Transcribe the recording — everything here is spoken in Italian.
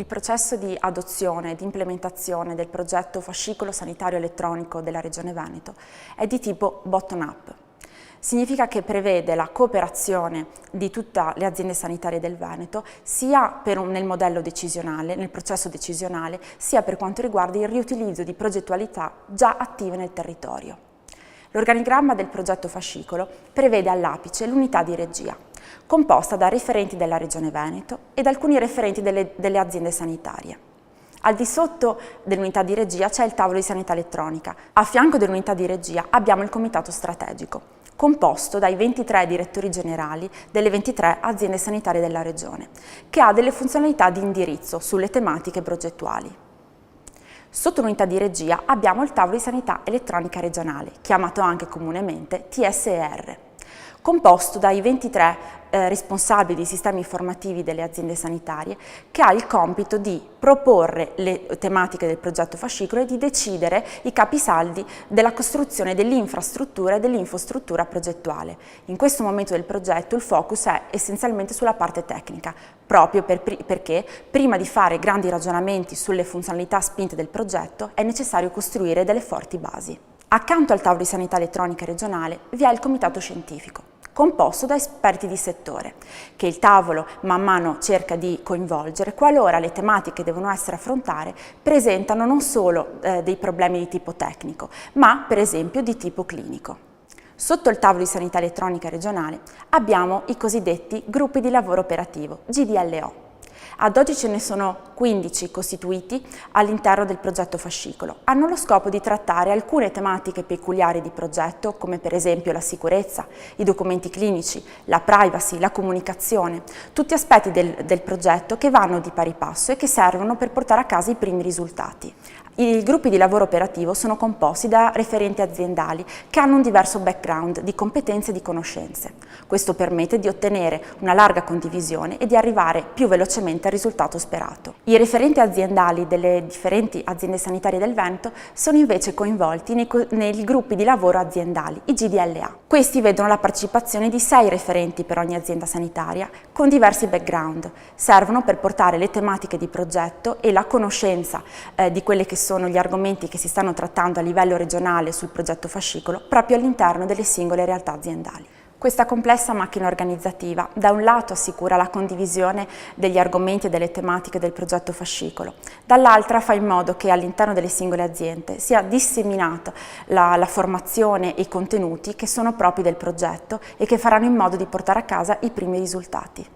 processo di adozione e di implementazione del progetto fascicolo sanitario elettronico della Regione Veneto è di tipo bottom-up. Significa che prevede la cooperazione di tutte le aziende sanitarie del Veneto sia nel modello decisionale, nel processo decisionale, sia per quanto riguarda il riutilizzo di progettualità già attive nel territorio. L'organigramma del progetto fascicolo prevede all'apice l'unità di regia, composta da referenti della Regione Veneto ed alcuni referenti delle aziende sanitarie. Al di sotto dell'unità di regia c'è il tavolo di sanità elettronica. A fianco dell'unità di regia abbiamo il comitato strategico, composto dai 23 direttori generali delle 23 aziende sanitarie della Regione, che ha delle funzionalità di indirizzo sulle tematiche progettuali. Sotto l'unità di regia abbiamo il tavolo di sanità elettronica regionale, chiamato anche comunemente TSER, composto dai 23 responsabili di sistemi informativi delle aziende sanitarie, che ha il compito di proporre le tematiche del progetto fascicolo e di decidere i capisaldi della costruzione dell'infrastruttura e dell'infostruttura progettuale. In questo momento del progetto il focus è essenzialmente sulla parte tecnica, proprio perché prima di fare grandi ragionamenti sulle funzionalità spinte del progetto è necessario costruire delle forti basi. Accanto al tavolo di sanità elettronica regionale vi è il comitato scientifico, composto da esperti di settore, che il tavolo man mano cerca di coinvolgere qualora le tematiche che devono essere affrontate presentano non solo dei problemi di tipo tecnico, ma per esempio di tipo clinico. Sotto il tavolo di sanità elettronica regionale abbiamo i cosiddetti gruppi di lavoro operativo, GDLO. Ad oggi ce ne sono 15 costituiti all'interno del progetto fascicolo. Hanno lo scopo di trattare alcune tematiche peculiari di progetto, come per esempio la sicurezza, i documenti clinici, la privacy, la comunicazione, tutti aspetti del progetto che vanno di pari passo e che servono per portare a casa i primi risultati. I gruppi di lavoro operativo sono composti da referenti aziendali che hanno un diverso background di competenze e di conoscenze. Questo permette di ottenere una larga condivisione e di arrivare più velocemente al risultato sperato. I referenti aziendali delle differenti aziende sanitarie del Veneto sono invece coinvolti nei gruppi di lavoro aziendali, i GDLA. Questi vedono la partecipazione di 6 referenti per ogni azienda sanitaria con diversi background. Servono per portare le tematiche di progetto e la conoscenza di quelle che sono gli argomenti che si stanno trattando a livello regionale sul progetto fascicolo proprio all'interno delle singole realtà aziendali. Questa complessa macchina organizzativa da un lato assicura la condivisione degli argomenti e delle tematiche del progetto fascicolo, dall'altra fa in modo che all'interno delle singole aziende sia disseminata la formazione e i contenuti che sono propri del progetto e che faranno in modo di portare a casa i primi risultati.